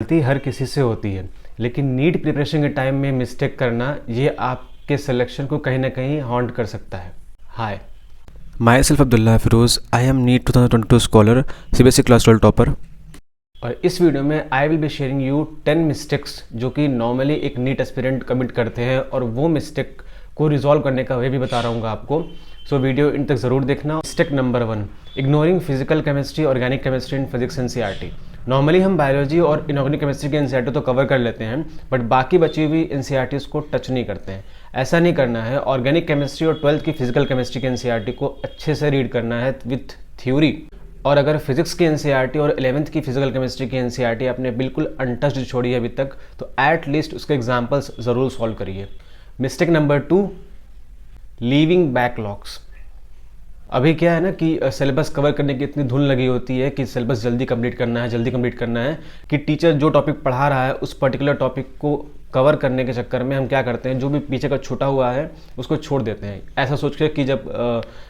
गलती हर किसी से होती है, लेकिन नीट प्रिपरेशन के टाइम में मिस्टेक करना ये आपके सिलेक्शन को कहीं ना कहीं हॉन्ट कर सकता है। हाय, Myself Abdullah Firoz. I am NEET 2022 scholar, CBSE class 12 topper. और इस वीडियो में I will be sharing you 10 mistakes जो कि नॉर्मली एक नीट एस्पिरेंट कमिट करते हैं, और वो मिस्टेक को रिजॉल्व करने का वे भी बता रहा हूँ आपको। सो वीडियो इन तक ज़रूर देखना। Mistake number 1, ignoring physical chemistry, organic chemistry and physics NCERT. Normally हम बायोलॉजी और इनऑर्गेनिक केमिस्ट्री के एनसीईआरटी तो कवर कर लेते हैं, बट बाकी बची हुई एनसीईआरटीज को टच नहीं करते हैं। ऐसा नहीं करना है। ऑर्गेनिक केमिस्ट्री और 12th की फिजिकल केमिस्ट्री के एनसीईआरटी को अच्छे से रीड करना है विथ थ्योरी। और अगर फिजिक्स की एनसीईआरटी और 11th की फिजिकल केमिस्ट्री की एनसीईआरटी आपने बिल्कुल अनटच्ड छोड़ी है अभी तक, तो एट लीस्ट उसके एग्जाम्पल्स ज़रूर सॉल्व करिए। Mistake number 2, leaving backlogs. अभी क्या है ना कि सिलेबस कवर करने की इतनी धुन लगी होती है कि सिलेबस जल्दी कंप्लीट करना है, जल्दी कंप्लीट करना है, कि टीचर जो टॉपिक पढ़ा रहा है उस पर्टिकुलर टॉपिक को कवर करने के चक्कर में हम क्या करते हैं, जो भी पीछे का छूटा हुआ है उसको छोड़ देते हैं, ऐसा सोच के कि जब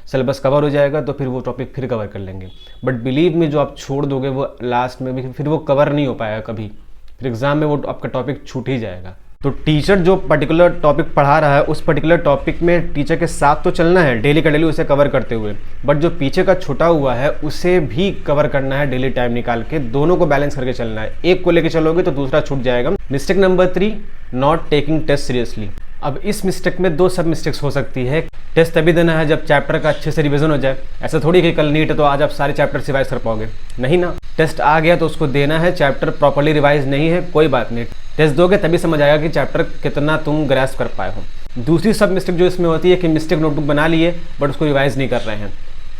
सिलेबस कवर हो जाएगा तो फिर वो टॉपिक फिर कवर कर लेंगे। बट बिलीव में जो आप छोड़ दोगे वो लास्ट में भी फिर वो कवर नहीं हो पाएगा कभी, फिर एग्जाम में वो आपका टॉपिक छूट ही जाएगा। तो टीचर जो पर्टिकुलर टॉपिक पढ़ा रहा है उस पर्टिकुलर टॉपिक में टीचर के साथ तो चलना है डेली का डेली उसे कवर करते हुए, बट जो पीछे का छुटा हुआ है उसे भी कवर करना है डेली टाइम निकाल के। दोनों को बैलेंस करके चलना है, एक को लेके चलोगे तो दूसरा छूट जाएगा। Mistake number 3, not taking test seriously. अब इस मिस्टेक में 2 सब मिस्टेक्स हो सकती है। टेस्ट तभी देना है जब चैप्टर का अच्छे से रिवीजन हो जाए। ऐसा थोड़ी कि कल नीट है तो आज आप सारे चैप्टर रिवाइज कर पाओगे, नहीं ना। टेस्ट आ गया तो उसको देना है। चैप्टर प्रॉपर्ली रिवाइज नहीं है कोई बात नहीं, टेस्ट दोगे तभी समझ आएगा कि चैप्टर कितना तुम ग्रैस्प कर पाए हो। दूसरी सब मिस्टेक जो इसमें होती है कि मिस्टेक नोटबुक बना लिए बट उसको रिवाइज नहीं कर रहे हैं।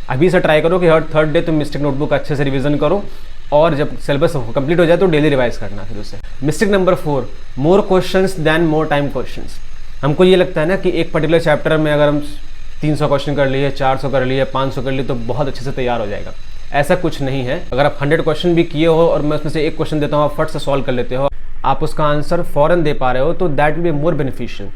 अभी से ट्राई करो कि हर थर्ड डे तुम मिस्टेक नोटबुक अच्छे से रिवीजन करो, और जब सिलेबस कंप्लीट हो जाए तो डेली रिवाइज करना फिर उसे। Mistake number 4, more questions then more time questions. हमको ये लगता है ना कि एक पर्टिकुलर चैप्टर में अगर हम 300 क्वेश्चन कर लिए, 400 कर लिए, 500 कर लिए तो बहुत अच्छे से तैयार हो जाएगा। ऐसा कुछ नहीं है। अगर आप 100 क्वेश्चन भी किए हो और मैं उसमें से एक क्वेश्चन देता हूँ, आप फट से सॉल्व कर लेते हो, आप उसका आंसर फौरन दे पा रहे हो, तो that will be more beneficial.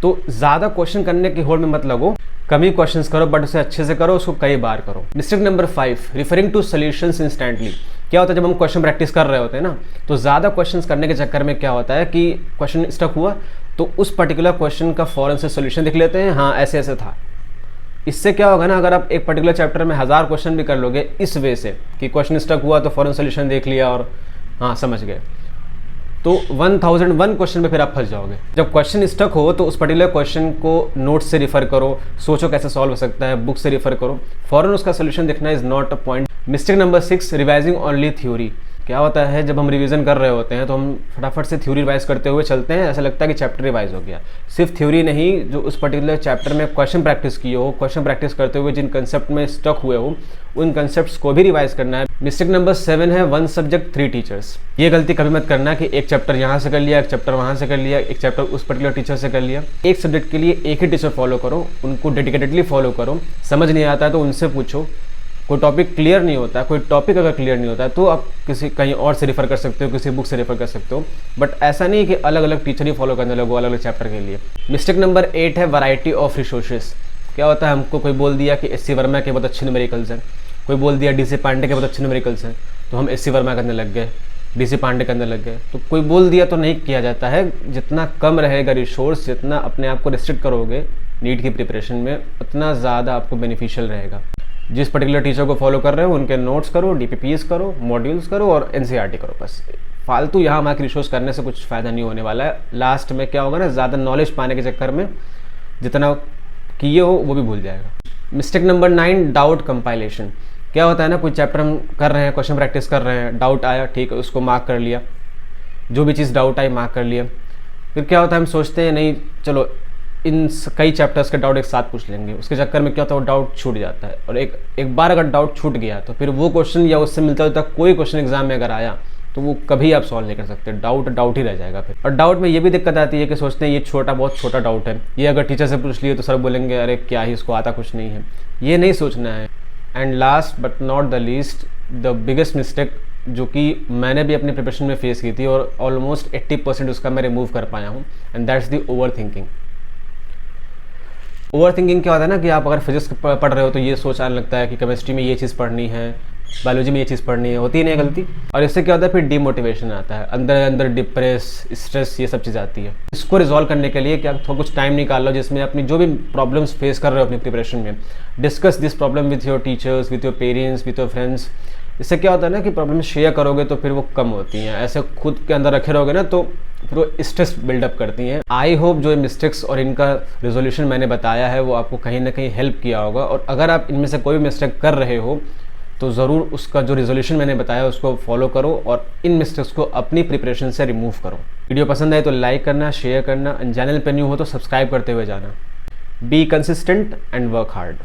तो ज़्यादा क्वेश्चन करने की होड़ में मत लगो, कम ही क्वेश्चंस करो बट उसे अच्छे से करो, उसको कई बार करो। Mistake number 5, referring to solutions instantly. क्या होता है जब हम क्वेश्चन प्रैक्टिस कर रहे होते हैं ना, तो ज़्यादा क्वेश्चंस करने के चक्कर में क्या होता है कि क्वेश्चन स्टक हुआ तो उस पर्टिकुलर क्वेश्चन का फौरन से सोल्यूशन लिख लेते हैं, हाँ ऐसे ऐसे था। इससे क्या होगा ना, अगर आप एक पर्टिकुलर चैप्टर में 1000 क्वेश्चन भी कर लोगे इस वे से कि क्वेश्चन स्टक हुआ तो फौरन सोल्यूशन देख लिया और हाँ समझ गए, तो 1001 क्वेश्चन पे फिर आप फंस जाओगे। जब क्वेश्चन स्टक हो तो उस पर्टिकुलर क्वेश्चन को नोट से रिफर करो, सोचो कैसे सॉल्व हो सकता है, बुक से रिफर करो, फौरन उसका सोल्यूशन देखना is not a point. Mistake number 6, revising only theory. क्या होता है जब हम रिवीजन कर रहे होते हैं तो हम फटाफट से थ्योरी रिवाइज करते हुए चलते हैं, ऐसा लगता है कि चैप्टर रिवाइज हो गया। सिर्फ थ्योरी नहीं, जो उस पर्टिकुलर चैप्टर में क्वेश्चन प्रैक्टिस किए हो, क्वेश्चन प्रैक्टिस करते हुए जिन कंसेप्ट में स्टक हुए हो उन कंसेप्ट्स को भी रिवाइज करना है। मिस्टेक नंबर 7 है 1 सब्जेक्ट 3 टीचर्स। ये गलती कभी मत करना कि एक चैप्टर यहाँ से कर लिया, एक चैप्टर वहाँ से कर लिया, एक चैप्टर उस पर्टिकुलर टीचर से कर लिया। एक सब्जेक्ट के लिए एक ही टीचर फॉलो करो, उनको डेडिकेटेडली फॉलो करो। समझ नहीं आता है तो उनसे पूछो। कोई टॉपिक क्लियर नहीं होता, कोई टॉपिक अगर क्लियर नहीं होता है तो आप किसी कहीं और से रेफर कर सकते हो, किसी बुक से रेफर कर सकते हो, बट ऐसा नहीं कि अलग अलग टीचर ही फॉलो करने लगो अलग अलग चैप्टर के लिए। मिस्टेक नंबर 8 है वैरायटी ऑफ रिसोर्सेज। क्या होता है, हमको कोई बोल दिया कि एस.सी. वर्मा के बहुत अच्छे न्यूमेरिकल्स हैं, कोई बोल दिया डी.सी. पांडे के बहुत अच्छे न्यूमेरिकल्स हैं, तो हम एस.सी. वर्मा करने लग गए, डी.सी. पांडे करने लग गए। तो कोई बोल दिया तो नहीं किया जाता है। जितना कम रहेगा रिसोर्स, जितना अपने आप को रिस्ट्रिक्ट करोगे नीट की प्रिपरेशन में, उतना ज़्यादा आपको बेनिफिशियल रहेगा। जिस पर्टिकुलर टीचर को फॉलो कर रहे हो उनके नोट्स करो, डीपीपीएस करो, मॉड्यूल्स करो और एनसीईआरटी करो। बस फालतू यहाँ वहाँ की रिसोर्स करने से कुछ फ़ायदा नहीं होने वाला है। लास्ट में क्या होगा ना, ज़्यादा नॉलेज पाने के चक्कर में जितना किए हो वो भी भूल जाएगा। Mistake number 9, doubt compilation. क्या होता है ना, कोई चैप्टर हम कर रहे हैं, क्वेश्चन प्रैक्टिस कर रहे हैं, डाउट आया, ठीक है उसको मार्क कर लिया, जो भी चीज़ डाउट आई मार्क कर लिया। फिर क्या होता है, हम सोचते हैं नहीं चलो इन कई चैप्टर्स के डाउट एक साथ पूछ लेंगे, उसके चक्कर में क्या होता है वो डाउट छूट जाता है। और एक बार अगर डाउट छूट गया तो फिर वो क्वेश्चन या उससे मिलता जुलता कोई क्वेश्चन एग्जाम में अगर आया तो वो कभी आप सॉल्व नहीं कर सकते, डाउट ही रह जाएगा फिर। और डाउट में ये भी दिक्कत आती है कि सोचते हैं ये बहुत छोटा डाउट है, ये अगर टीचर से पूछ लिए तो सर बोलेंगे अरे क्या ही इसको आता कुछ नहीं है, ये नहीं सोचना है। And last but not the least, the biggest mistake जो कि मैंने भी अपनी प्रिपरेशन में फेस की थी और ऑलमोस्ट 80% उसका मैं रिमूव कर पाया हूँ, and that's the over thinking. Over thinking क्या होता है ना कि आप अगर फिजिक्स पढ़ रहे हो तो ये सोच आने लगता है कि केमिस्ट्री में ये चीज़ पढ़नी है, बायोलॉजी में ये चीज़ पढ़नी है, होती नहीं है गलती। और इससे क्या होता है, फिर डीमोटिवेशन आता है, अंदर अंदर डिप्रेस, स्ट्रेस, ये सब चीज़ आती है। इसको रिजॉल्व करने के लिए क्या थोड़ा कुछ टाइम निकाल लो, जिसमें अपनी जो भी प्रॉब्लम्स फेस कर रहे हो अपनी प्रिपरेशन में, discuss this problem with your teachers, with your parents, with your friends. इससे क्या होता है ना कि प्रॉब्लम शेयर करोगे तो फिर वो कम होती हैं, ऐसे खुद के अंदर रखे रहोगे ना तो फिर वो स्ट्रेस बिल्डअप करती हैं। आई होप जो मिस्टेक्स और इनका रिजोल्यूशन मैंने बताया है वो आपको कहीं ना कहीं हेल्प किया होगा। और अगर आप इनमें से कोई भी मिस्टेक कर रहे हो तो ज़रूर उसका जो रिजोल्यूशन मैंने बताया उसको फॉलो करो और इन मिस्टेक्स को अपनी प्रिपरेशन से रिमूव करो। वीडियो पसंद आए तो लाइक करना, शेयर करना, चैनल पर न्यू हो तो सब्सक्राइब करते हुए जाना। Be consistent and work hard.